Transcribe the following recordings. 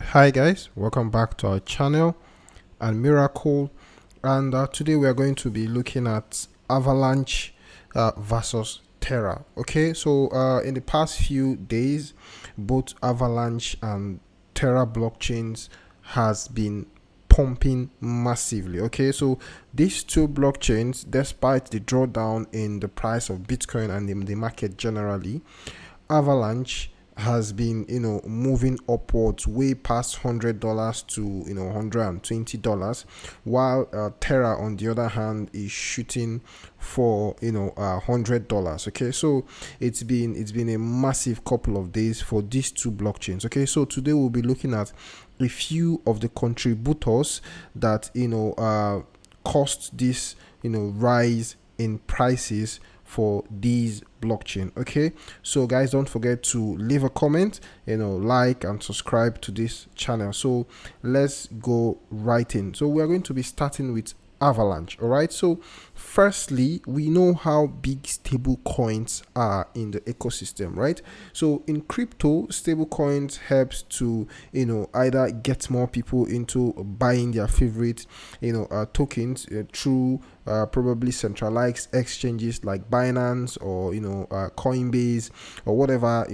Hi guys, welcome back to our channel and Miracle, and today we are going to be looking at Avalanche versus Terra. Okay, so in the past few days, both Avalanche and Terra blockchains has been pumping massively. Okay, so these two blockchains, despite the drawdown in the price of Bitcoin and in the market generally, Avalanche has been moving upwards way past $100 to $120, while Terra on the other hand is shooting for $100. Okay, so it's been a massive couple of days for these two blockchains. Okay, so today we'll be looking at a few of the contributors that caused this rise in prices for these blockchain. Okay, so guys, don't forget to leave a comment, like and subscribe to this channel. So let's go right in. So we are going to be starting with Avalanche. All right, so firstly, we know how big stable coins are in the ecosystem, right? So in crypto, stable coins helps to either get more people into buying their favorite tokens through probably centralized exchanges like Binance or Coinbase or whatever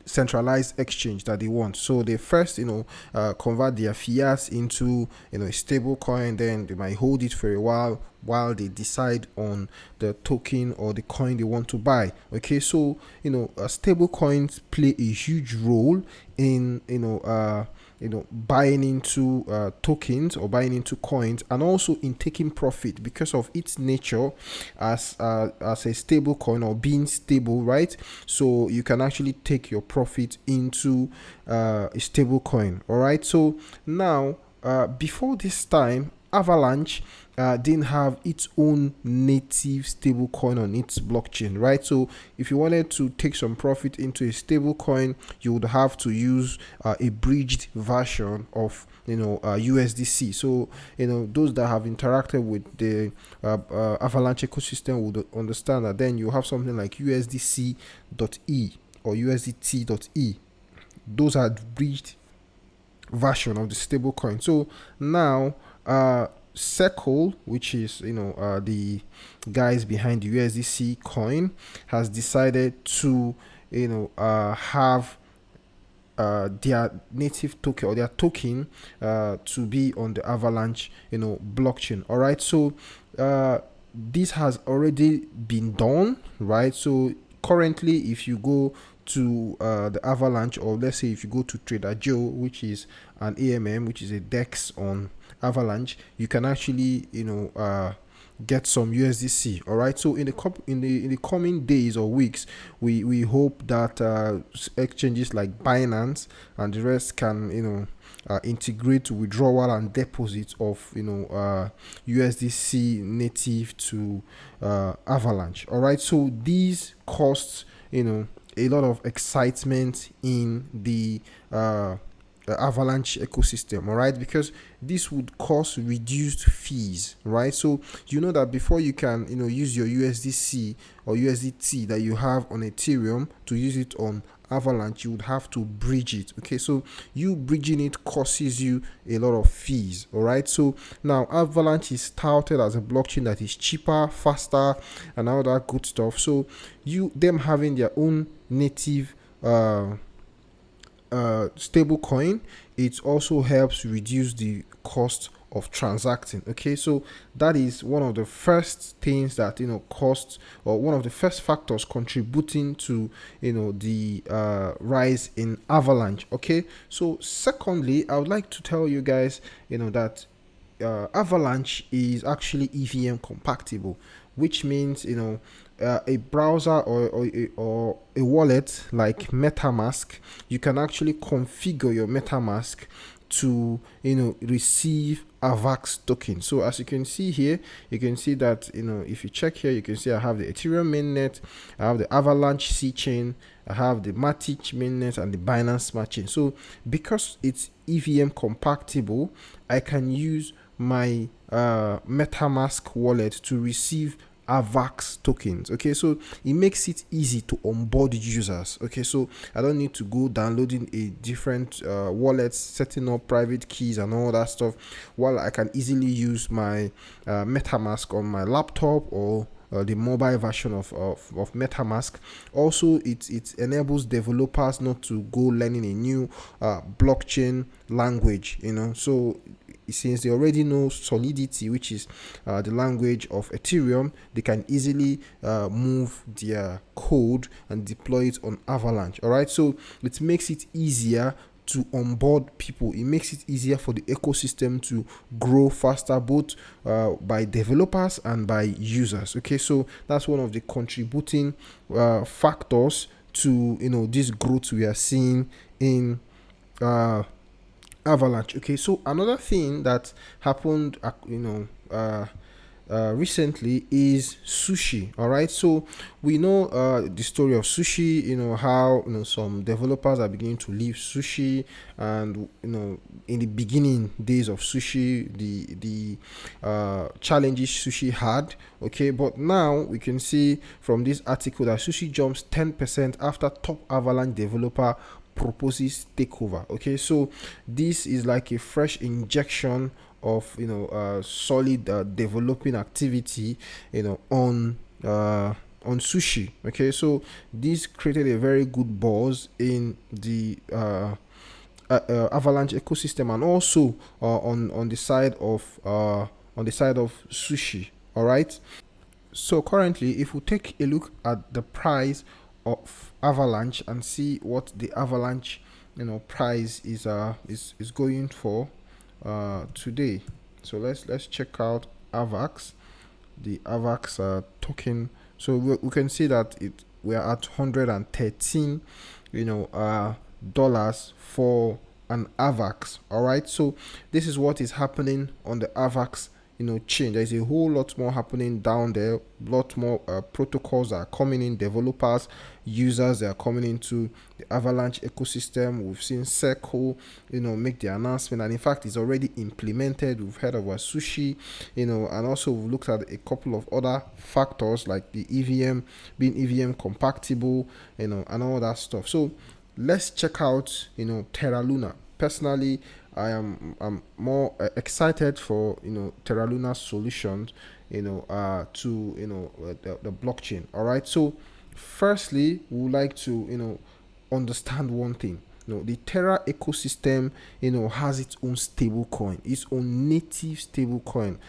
centralized exchange that they want. So they first convert their fiat into a stable coin, then they might hold it for a while they decide on the token or the coin they want to buy. Okay, so stable coins play a huge role in buying into tokens or buying into coins, and also in taking profit because of its nature as a stable coin or being stable, right? So you can actually take your profit into a stable coin. All right, so now before this time, Avalanche didn't have its own native stable coin on its blockchain, right? So if you wanted to take some profit into a stable coin, you would have to use a bridged version of USDC. So those that have interacted with the Avalanche ecosystem would understand that then you have something like USDC.E or USDT.E. Those are bridged version of the stable coin. So now Circle, which is the guys behind the USDC coin, has decided to have their native token or their token to be on the Avalanche blockchain. All right, so this has already been done, right? So currently, if you go to the Avalanche, or let's say if you go to Trader Joe, which is an AMM, which is a DEX on Avalanche, you can actually get some USDC. All right, so in the coming days or weeks, we hope that exchanges like Binance and the rest can integrate withdrawal and deposit of USDC native to Avalanche. All right, so these costs a lot of excitement in the Avalanche ecosystem. All right, because this would cause reduced fees, right? So you know that before you can use your USDC or USDT that you have on Ethereum to use it on Avalanche, you would have to bridge it. Okay, so you bridging it causes you a lot of fees. All right, so now Avalanche is touted as a blockchain that is cheaper, faster, and all that good stuff. So them having their own native stable coin, it also helps reduce the cost of transacting. Okay, so that is one of the first things that costs, or one of the first factors contributing to the rise in Avalanche. Okay, so secondly, I would like to tell you guys that Avalanche is actually EVM compatible, which means a browser or a wallet like MetaMask, you can actually configure your MetaMask to receive AVAX token. So as you can see here, you can see that if you check here, you can see I have the Ethereum mainnet, I have the Avalanche C chain, I have the Matic mainnet, and the Binance Smart Chain. So because it's EVM compatible, I can use my MetaMask wallet to receive AVAX tokens. Okay, so it makes it easy to onboard users. Okay, so I don't need to go downloading a different wallet, setting up private keys and all that stuff, while I can easily use my MetaMask on my laptop or the mobile version of MetaMask. Also, it enables developers not to go learning a new blockchain language, so since they already know Solidity, which is the language of Ethereum, they can easily move their code and deploy it on Avalanche. All right, so it makes it easier to onboard people. It makes it easier for the ecosystem to grow faster, both by developers and by users. Okay, so that's one of the contributing factors to this growth we are seeing in Avalanche. Okay, so another thing that happened recently is SUSHI. All right, so we know the story of SUSHI, how some developers are beginning to leave SUSHI, and in the beginning days of SUSHI, the challenges SUSHI had. Okay, but now we can see from this article that SUSHI jumps 10% after top Avalanche developer proposes takeover. Okay, so this is like a fresh injection of solid developing activity on SUSHI. Okay, so this created a very good buzz in the Avalanche ecosystem, and also on the side of SUSHI. All right, so currently, if we take a look at the price of Avalanche and see what the Avalanche price is going for today. So let's check out AVAX, the AVAX token. So we can see that we are at 113 dollars for an AVAX. All right, so this is what is happening on the AVAX chain. There's a whole lot more happening down there. A lot more protocols are coming in, developers, users are coming into the Avalanche ecosystem. We've seen Circle make the announcement, and in fact it's already implemented. We've heard of SUSHI, and also we've looked at a couple of other factors like the EVM being EVM compatible, and all that stuff. So let's check out Terra Luna. Personally, I'm more excited for Terra Luna solutions to the blockchain. All right, so firstly we would like to understand one thing. The Terra ecosystem has its own stable coin, its own native stable coin,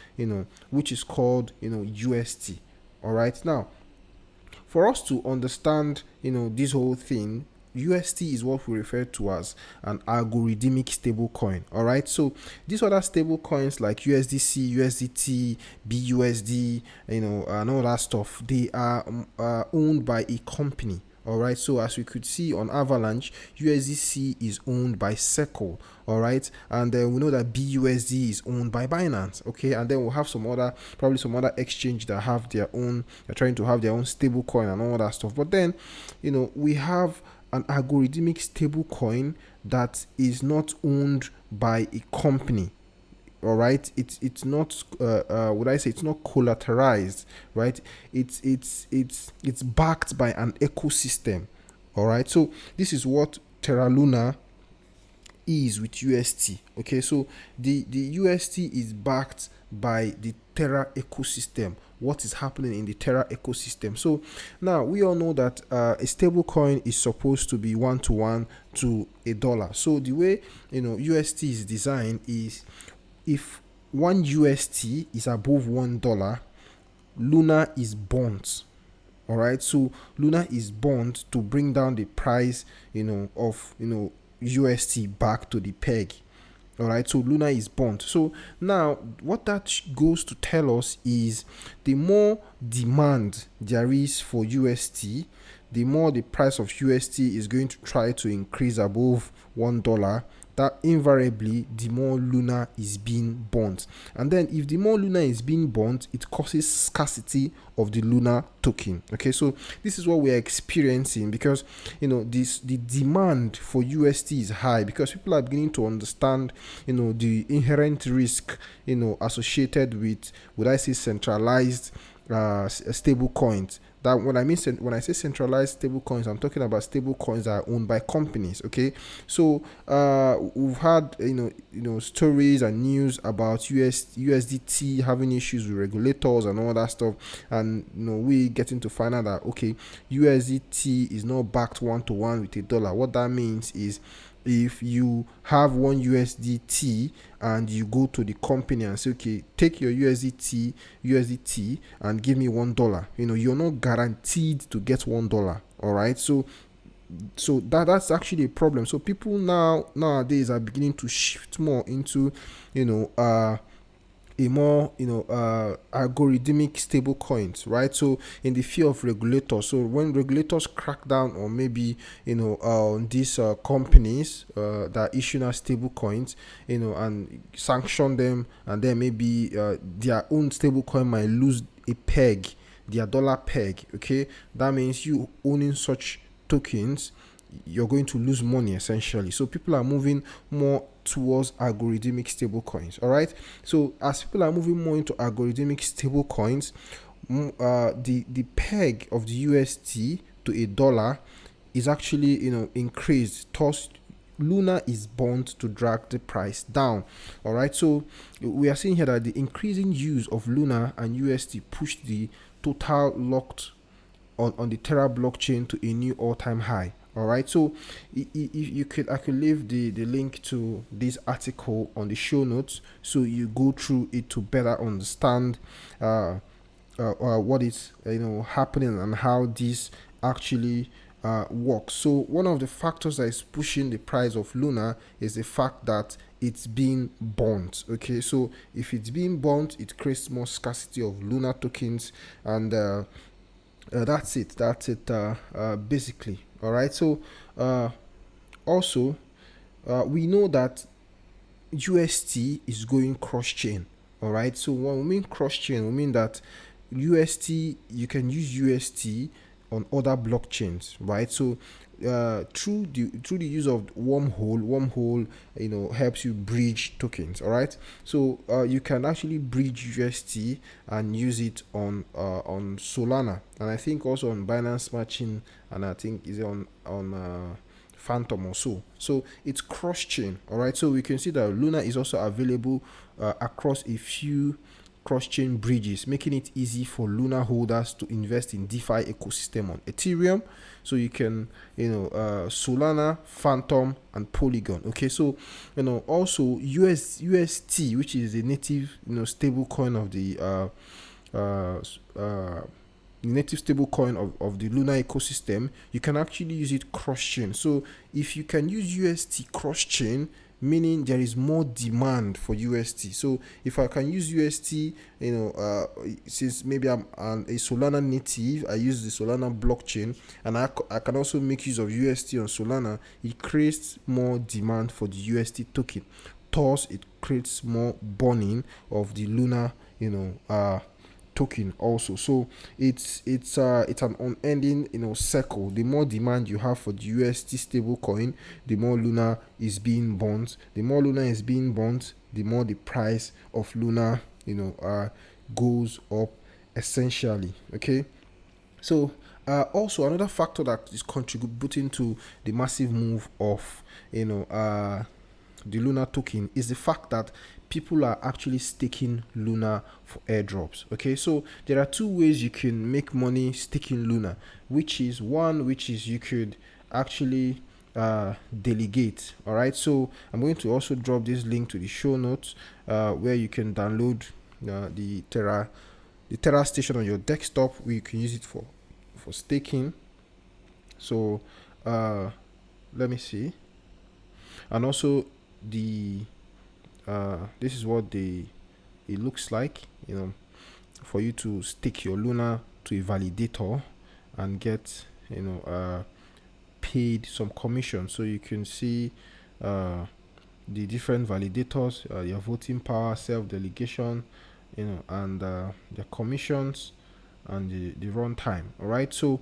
which is called UST. All right, now for us to understand this whole thing, UST is what we refer to as an algorithmic stable coin. All right, so these other stable coins like USDC, USDT, BUSD, and all that stuff, they are owned by a company. All right, so as we could see on Avalanche, USDC is owned by Circle. All right, and then we know that BUSD is owned by Binance. Okay, and then we'll have probably some other exchange that have they're trying to have their own stable coin and all that stuff. But then we have an algorithmic stable coin that is not owned by a company. All right, it's not would I say it's not collateralized, right? It's backed by an ecosystem. All right, so this is what Terra Luna is with UST. Okay, so the UST is backed by the Terra ecosystem. What is happening in the Terra ecosystem? So now we all know that a stable coin is supposed to be 1-to-1 to $1. So the way UST is designed is, if one UST is above $1, Luna is burnt. All right, so Luna is burnt to bring down the price of UST back to the peg. All right, so Luna is burnt. So now what that goes to tell us is, the more demand there is for UST, the more the price of UST is going to try to increase above $1. That invariably, the more Luna is being burnt. And then if the more Luna is being burnt, it causes scarcity of the Luna token. Okay, so this is what we are experiencing, because the demand for UST is high, because people are beginning to understand the inherent risk associated with, would I say, centralized stable coins. That when I say centralized stable coins, I'm talking about stable coins that are owned by companies. Okay, so we've had stories and news about USDT having issues with regulators and all that stuff, and we getting to find out that okay, USDT is not backed 1-to-1 with a dollar. What that means is, if you have one USDT and you go to the company and say, okay, take your USDT and give me $1, you're not guaranteed to get $1. All right, so that's actually a problem. So people nowadays are beginning to shift more into a more algorithmic stable coins, right? So in the fear of regulators, so when regulators crack down on maybe on these companies that issue now stable coins, and sanction them, and then maybe their own stable coin might lose a peg, their dollar peg. Okay, that means you owning such tokens, you're going to lose money essentially. So people are moving more towards algorithmic stable coins. All right, so as people are moving more into algorithmic stable coins, the peg of the USD to a dollar is actually increased. Thus Luna is bound to drag the price down. All right, so we are seeing here that the increasing use of Luna and USD pushed the total locked on the Terra blockchain to a new all-time high. All right, so I could leave the link to this article on the show notes, so you go through it to better understand what is happening and how this actually works. So one of the factors that is pushing the price of Luna is the fact that it's being burnt. Okay, so if it's being burnt, it creates more scarcity of Luna tokens, and that's it. Basically. All right. So also we know that UST is going cross chain. All right. So when we mean cross chain, we mean that you can use UST on other blockchains, right? So through the use of wormhole helps you bridge tokens. All right, so you can actually bridge UST and use it on Solana, and I think also on Binance Smart Chain, and I think is on Phantom or so it's cross chain. All right, so we can see that Luna is also available across a few cross-chain bridges, making it easy for Luna holders to invest in DeFi ecosystem on Ethereum. So you can, Solana, Phantom, and Polygon. Okay, so also UST, which is a native stable coin of the native stable coin of the Luna ecosystem, you can actually use it cross-chain. So if you can use UST cross-chain, meaning there is more demand for UST. So if I can use UST, since maybe I'm a Solana native, I use the Solana blockchain, and I can also make use of UST on Solana. It creates more demand for the UST token. Thus, it creates more burning of the Luna, token also. So it's an unending circle. The more demand you have for the UST stable coin, the more Luna is being burnt. The more Luna is being burnt, the more the price of Luna goes up essentially. Okay, so also another factor that is contributing to the massive move of the Luna token is the fact that people are actually staking Luna for airdrops. Okay, so there are two ways you can make money staking Luna, which is you could actually delegate. All right, so I'm going to also drop this link to the show notes where you can download the Terra station on your desktop, where you can use it for staking. So let me see, and also the this is what it looks like, for you to stake your Luna to a validator and get paid some commission. So you can see the different validators, your voting power, self-delegation, and the commissions and the run time. All right, so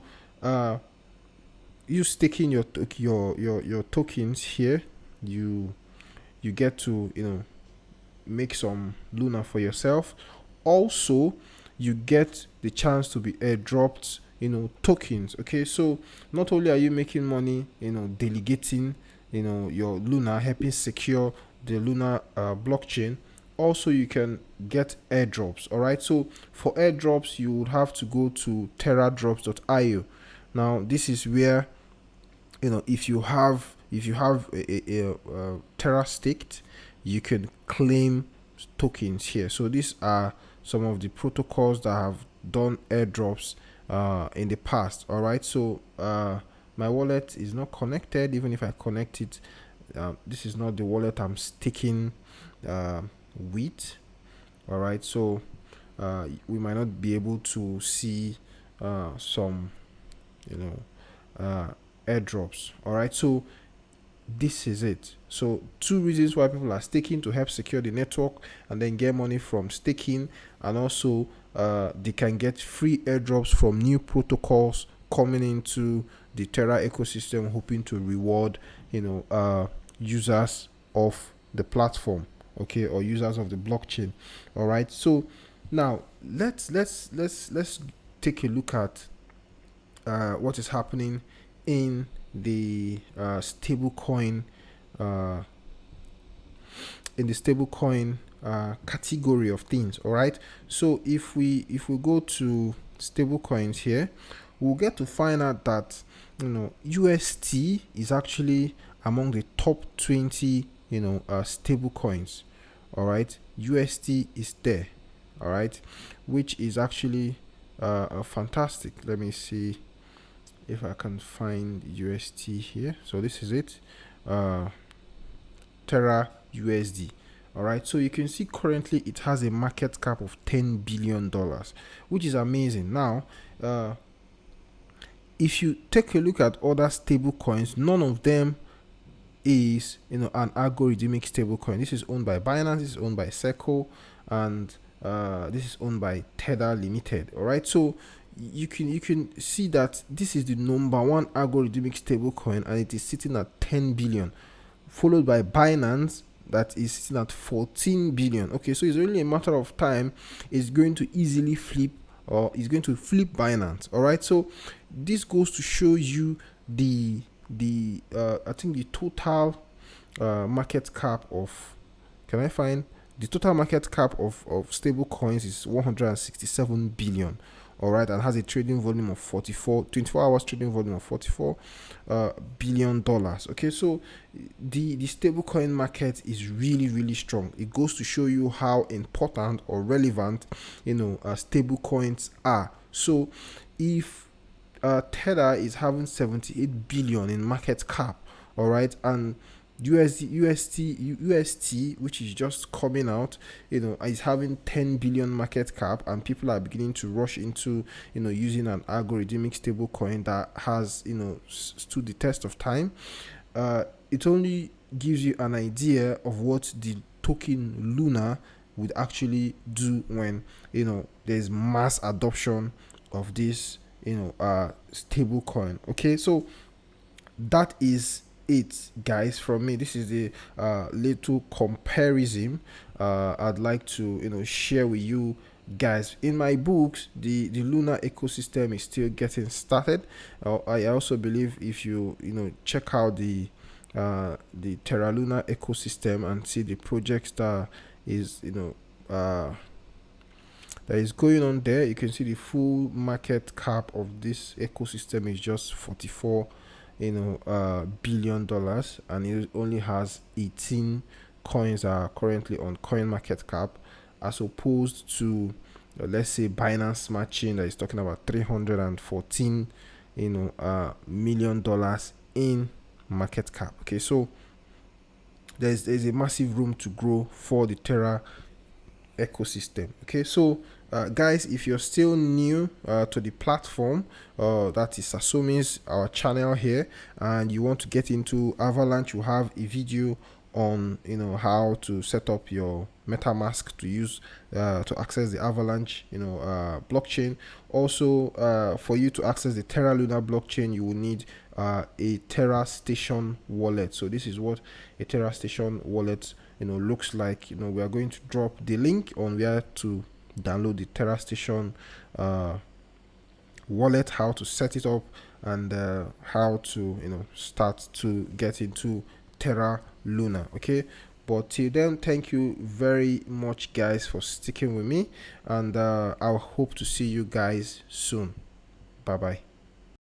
you staking your tokens here, you get to make some Luna for yourself. Also, you get the chance to be airdropped, tokens. Okay, so not only are you making money, delegating, your Luna, helping secure the Luna blockchain, also you can get airdrops. All right, so for airdrops you would have to go to terradrops.io. Now this is where, if you have a Terra staked, you can claim tokens here. So these are some of the protocols that have done airdrops in the past. All right, so my wallet is not connected. Even if I connect it, this is not the wallet I'm staking with. All right, so we might not be able to see some, airdrops. All right, so this is it. So two reasons why people are staking: to help secure the network and then get money from staking, and also they can get free airdrops from new protocols coming into the Terra ecosystem, hoping to reward users of the platform, okay, or users of the blockchain. All right, so now let's take a look at what is happening in the stablecoin category of things. All right, so if we go to stablecoins here, we'll get to find out that UST is actually among the top 20 stable coins. All right, UST is there. All right, which is actually fantastic. Let me see if I can find UST here. So this is it, Terra USD. All right, so you can see currently it has a market cap of $10 billion, which is amazing. Now if you take a look at other stable coins, none of them is an algorithmic stable coin. This is owned by Binance, this is owned by Circle, and this is owned by Tether Limited. All right, so you can see that this is the number one algorithmic stable coin, and it is sitting at 10 billion, followed by Binance that is sitting at 14 billion. Okay, so it's only a matter of time it's going to easily flip, or is going to flip Binance. All right, so this goes to show you the I think the total market cap of, can I find the total market cap of stable coins is 167 billion. All right, and has a trading volume of 24 hours trading volume of 44 billion dollars. Okay, so the stablecoin market is really strong. It goes to show you how important or relevant stable coins are. So if Tether is having 78 billion in market cap, all right, and UST, which is just coming out, is having 10 billion market cap, and people are beginning to rush into, using an algorithmic stable coin that has, stood the test of time. It only gives you an idea of what the token Luna would actually do when, there's mass adoption of this, stable coin. Okay, so that is it, guys, from me. This is the little comparison I'd like to share with you guys. In my books, the Luna ecosystem is still getting started. I also believe if you check out the Terra Luna ecosystem and see the projects that is that is going on there, you can see the full market cap of this ecosystem is just 44 billion dollars, and it only has 18 coins that are currently on coin market cap, as opposed to let's say Binance Smart Chain that is talking about 314 million dollars in market cap. Okay, so there's a massive room to grow for the Terra ecosystem. Okay, so guys, if you're still new to the platform, that is Sasumi's our channel here, and you want to get into Avalanche, you have a video on how to set up your MetaMask to use to access the Avalanche blockchain. Also, for you to access the Terra Luna blockchain, you will need a Terra Station wallet. So this is what a Terra Station wallet looks like. We are going to drop the link on where to download the Terra Station wallet, how to set it up, and how to start to get into Terra Luna. Okay, but till then, thank you very much guys for sticking with me, and I'll hope to see you guys soon. Bye bye.